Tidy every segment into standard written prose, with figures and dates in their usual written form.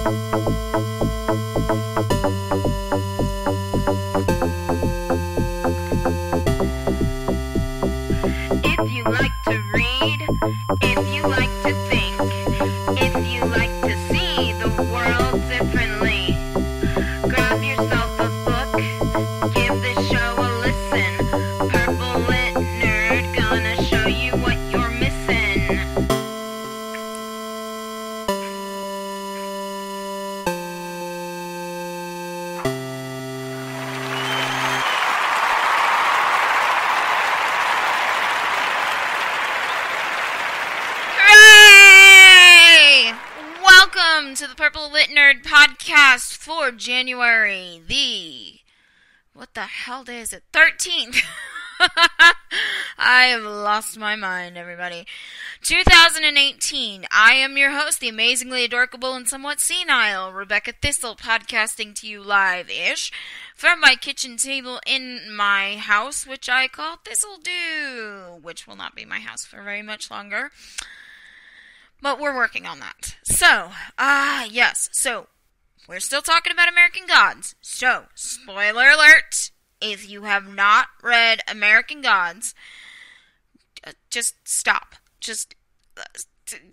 If you like to read, if you like to think, if you like to see the world differently, grab yourself a book, give this show a listen. Purple LitNerd gonna show you what you're missing. Hooray! Welcome to the Purple LitNerd podcast for January what the hell day is it? 13th. I have lost my mind, everybody. 2018. I am your host, the amazingly adorable and somewhat senile Rebecca Thistle, podcasting to you live-ish from my kitchen table in my house, which I call Thistledew, which will not be my house for very much longer. But we're working on that. So, yes. So, we're still talking about American Gods. So, spoiler alert. If you have not read American Gods, just stop. Just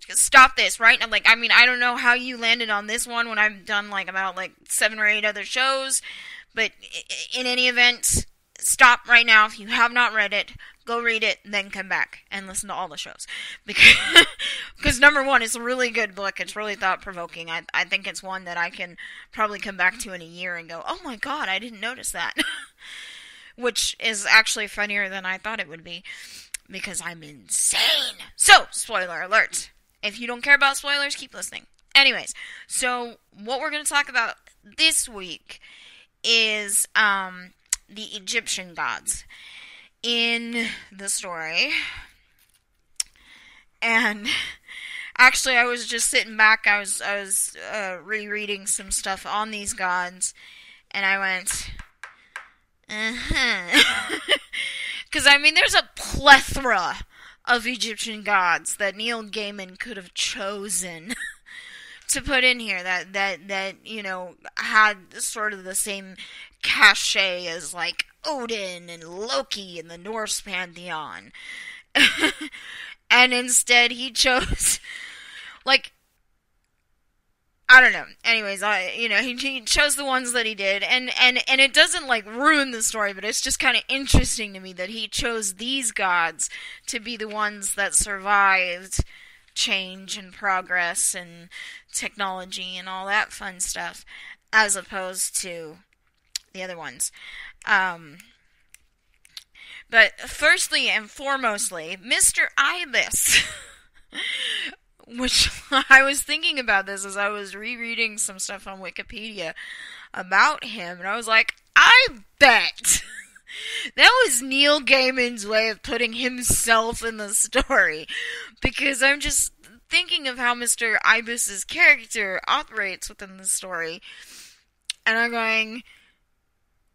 stop this, right? I don't know how you landed on this one when I've done, about 7 or 8 other shows. But in any event, stop right now. If you have not read it, go read it, then come back and listen to all the shows. Because number one, it's a really good book. It's really thought-provoking. I think it's one that I can probably come back to in a year and go, oh my god, I didn't notice that. Which is actually funnier than I thought it would be. Because I'm insane. So, spoiler alert. If you don't care about spoilers, keep listening. Anyways, so what we're going to talk about this week is the Egyptian gods in the story. And actually, I was just sitting back. I was rereading some stuff on these gods, and I went, because there's a plethora of Egyptian gods that Neil Gaiman could have chosen to put in here that had sort of the same cachet as Odin and Loki in the Norse pantheon. And instead he chose I don't know. Anyways, he chose the ones that he did, and it doesn't ruin the story, but it's just kind of interesting to me that he chose these gods to be the ones that survived change and progress and technology and all that fun stuff, as opposed to the other ones. But firstly and foremostly, Mr. Ibis. Which, I was thinking about this as I was rereading some stuff on Wikipedia about him, and I was like, I bet that was Neil Gaiman's way of putting himself in the story, because I'm just thinking of how Mr. Ibis's character operates within the story, and I'm going,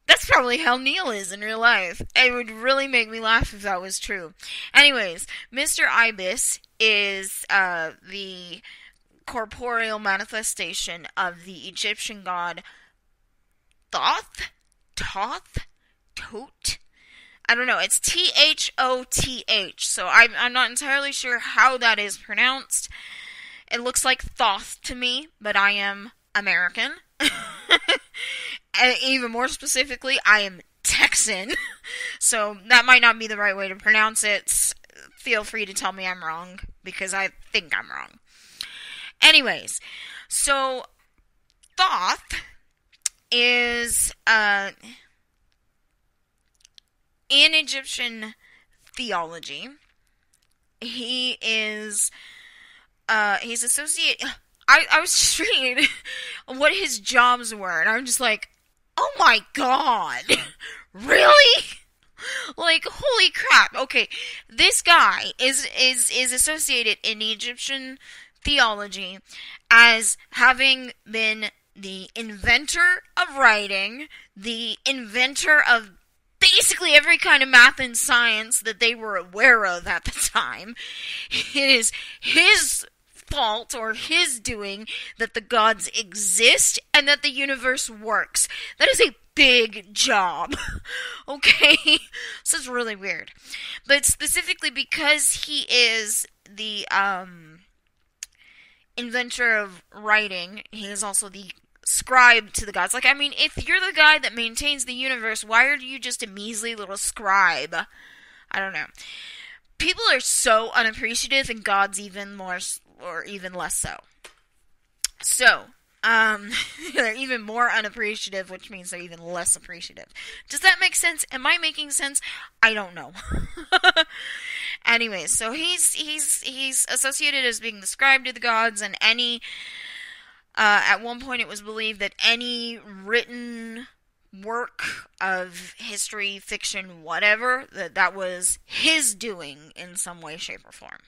that's probably how Neil is in real life. It would really make me laugh if that was true. Anyways, Mr. Ibis is the corporeal manifestation of the Egyptian god Thoth? Tot? I don't know. It's Thoth. So I'm not entirely sure how that is pronounced. It looks like Thoth to me, but I am American. Even more specifically, I am Texan. So that might not be the right way to pronounce it. Feel free to tell me I'm wrong, because I think I'm wrong. Anyways, so Thoth is in Egyptian theology. He is he's associated. I was just reading what his jobs were, and I'm just like, oh my god, really? Holy crap. Okay, this guy is associated in Egyptian theology as having been the inventor of writing, the inventor of basically every kind of math and science that they were aware of at the time. It is his fault or his doing that the gods exist and that the universe works. That is a big job. Okay? So it's really weird. But specifically because he is the inventor of writing, he is also the scribe to the gods. Like, I mean, if you're the guy that maintains the universe, why are you just a measly little scribe? I don't know. People are so unappreciative, and gods even more, or even less so. So, they're even more unappreciative, which means they're even less appreciative. Does that make sense? Am I making sense? I don't know. Anyways, so he's associated as being the scribe to the gods, and at one point it was believed that any written work of history, fiction, whatever, that was his doing in some way, shape, or form.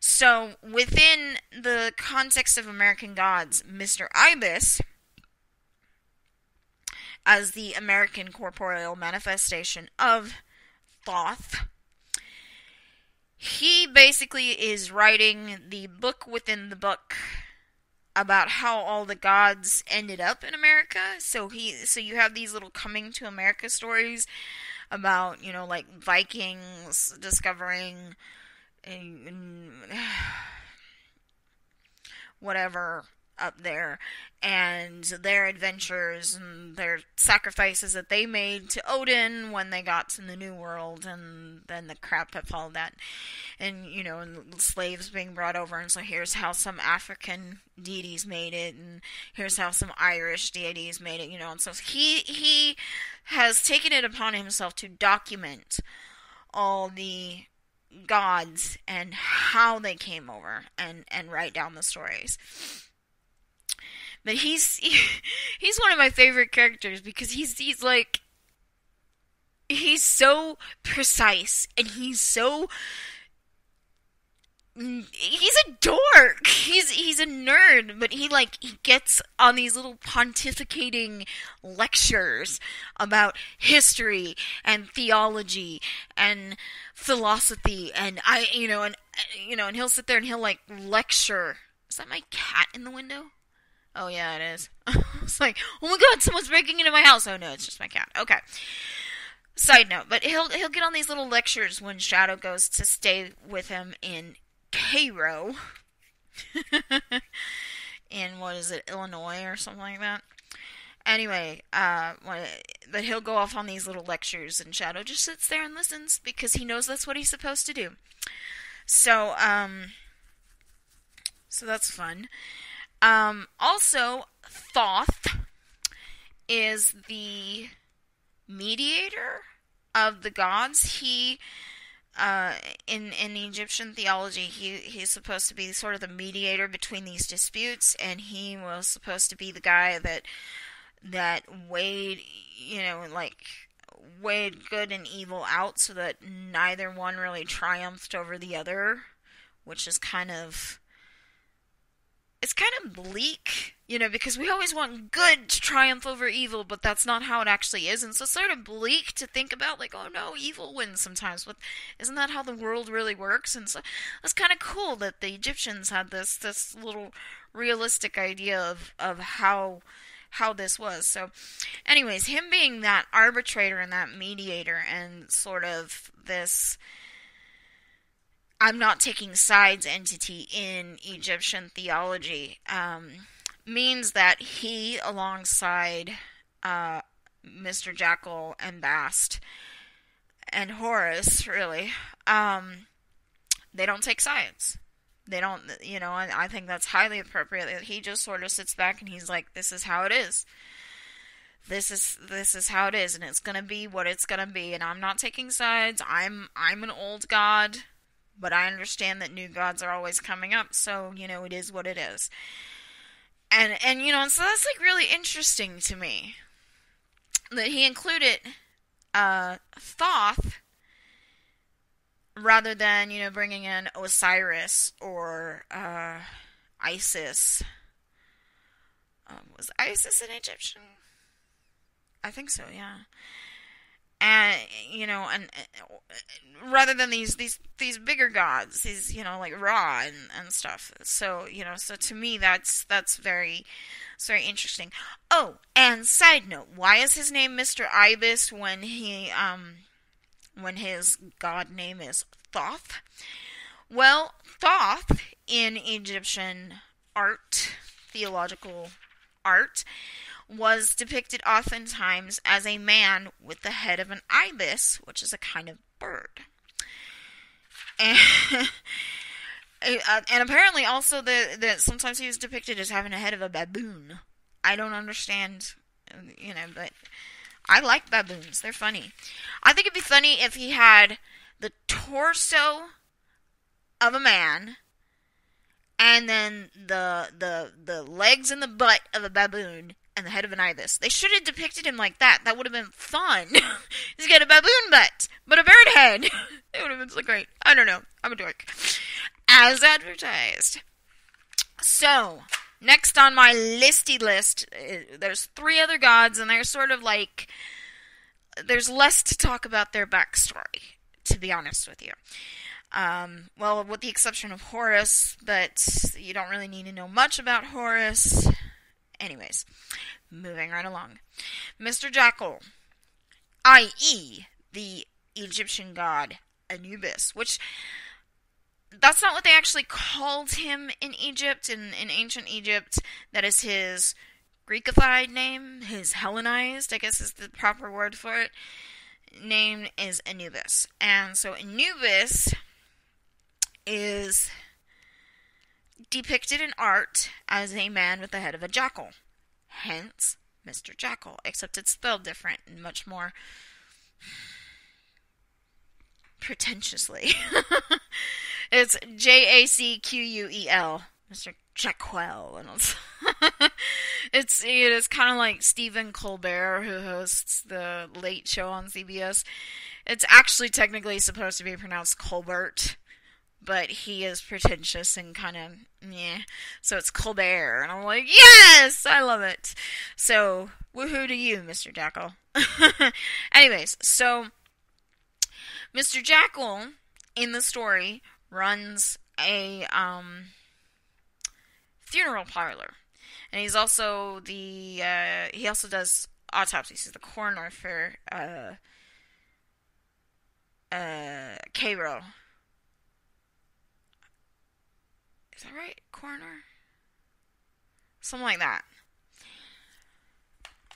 So, within the context of American Gods, Mr. Ibis, as the American corporeal manifestation of Thoth, he basically is writing the book within the book about how all the gods ended up in America. So you have these little coming to America stories about, like Vikings discovering whatever up there, and their adventures and their sacrifices that they made to Odin when they got to the New World, and then the crap that followed that, and and slaves being brought over, and so here's how some African deities made it, and here's how some Irish deities made it, and so he has taken it upon himself to document all the gods and how they came over, and write down the stories. But he's one of my favorite characters because he's so precise, and he's a dork. He's a nerd, but he gets on these little pontificating lectures about history and theology and philosophy, and and he'll sit there and he'll lecture. Is that my cat in the window? Oh yeah, it is. It's like, oh my god, someone's breaking into my house. Oh no, it's just my cat. Okay. Side note, but he'll get on these little lectures when Shadow goes to stay with him in Cairo. In, what is it, Illinois or something like that. Anyway, but he'll go off on these little lectures, and Shadow just sits there and listens because he knows that's what he's supposed to do. So that's fun. Also, Thoth is the mediator of the gods. He, in Egyptian theology, he's supposed to be sort of the mediator between these disputes, and he was supposed to be the guy that weighed good and evil out so that neither one really triumphed over the other, which is it's kind of bleak, because we always want good to triumph over evil, but that's not how it actually is. And so it's sort of bleak to think about, oh no, evil wins sometimes, but isn't that how the world really works? And so it's kind of cool that the Egyptians had this little realistic idea of how this was. So anyways, him being that arbitrator and that mediator and sort of this I'm not taking sides entity in Egyptian theology means that he, alongside Mr. Jekyll and Bast and Horus, really, they don't take sides. They don't, and I think that's highly appropriate. He just sort of sits back and he's like, this is how it is. This is how it is, and it's gonna be what it's gonna be, and I'm not taking sides. I'm an old god, but I understand that new gods are always coming up, so, it is what it is. And so that's, really interesting to me. That he included, Thoth, rather than, bringing in Osiris, or, Isis. Was Isis an Egyptian? I think so, yeah. and rather than these bigger gods, these like Ra and stuff. So so to me that's very, it's very interesting. Oh, and side note, why is his name Mr. Ibis when his god name is Thoth? Well, Thoth in Egyptian art, theological art, was depicted oftentimes as a man with the head of an ibis, which is a kind of bird. And, and apparently also that sometimes he was depicted as having a head of a baboon. I don't understand, but I like baboons. They're funny. I think it'd be funny if he had the torso of a man and then the legs and the butt of a baboon and the head of an ibis. They should have depicted him like that. That would have been fun. He's got a baboon butt, but a bird head. It would have been so great. I don't know. I'm a dork. As advertised. So, next on my listy list, there's 3 other gods, and they're sort of like, there's less to talk about their backstory, to be honest with you. Well, with the exception of Horus, but you don't really need to know much about Horus. Anyways, moving right along. Mr. Jackal, i.e. the Egyptian god Anubis, which, that's not what they actually called him in Egypt, in ancient Egypt. That is his Greekified name, his Hellenized, I guess is the proper word for it, name is Anubis. And so Anubis is depicted in art as a man with the head of a jackal. Hence, Mr. Jackal. Except it's spelled different and much more pretentiously. It's Jacquel. Mr. Jacquel. And it's kind of like Stephen Colbert, who hosts the Late Show on CBS. It's actually technically supposed to be pronounced Colbert, but he is pretentious and kind of meh. So it's Colbert, and I'm like, yes, I love it. So woohoo to you, Mr. Jackal. Anyways, so Mr. Jackal in the story runs a funeral parlor, and he's also he also does autopsies. He's the coroner for Cairo. Is that right? Coroner? Something like that.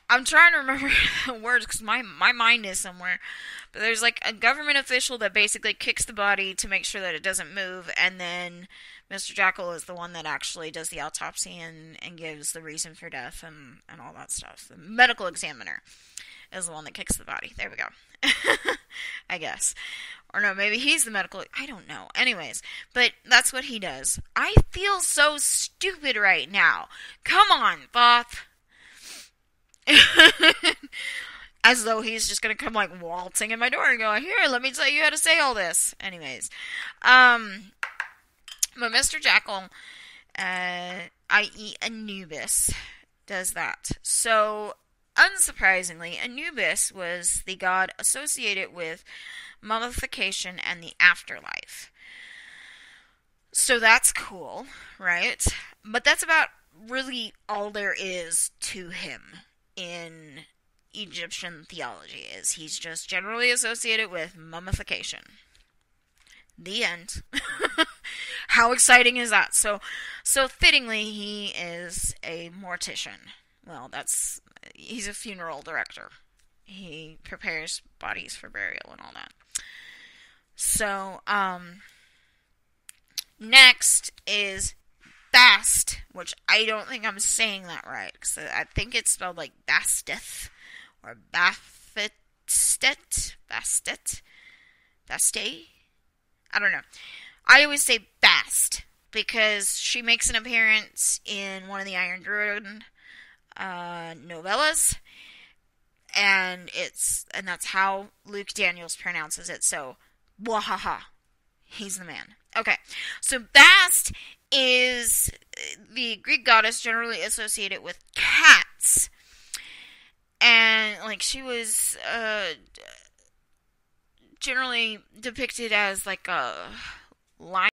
I'm trying to remember the words because my mind is somewhere. But there's like a government official that basically kicks the body to make sure that it doesn't move, and then Mr. Jackal is the one that actually does the autopsy and gives the reason for death and all that stuff. The medical examiner is the one that kicks the body. There we go. I guess. Or no, maybe he's the medical... I don't know. Anyways, but that's what he does. I feel so stupid right now. Come on, Thoth. As though he's just gonna come like waltzing in my door and go, here, let me tell you how to say all this. Anyways. But Mr. Jackal, i.e. Anubis, does that. So, unsurprisingly, Anubis was the god associated with mummification and the afterlife. So that's cool, right? But that's about really all there is to him in Egyptian theology, is he's just generally associated with mummification. The end. How exciting is that? So fittingly, he is a mortician. Well, he's a funeral director. He prepares bodies for burial and all that. So, next is Bast, which I don't think I'm saying that right, because I think it's spelled like Basteth, or Bastet, I don't know. I always say Bast, because she makes an appearance in one of the Iron Druid novellas, and that's how Luke Daniels pronounces it, so, wahaha, he's the man. Okay, so Bast is the Greek goddess generally associated with cats, and, like, she was, generally depicted as like a lion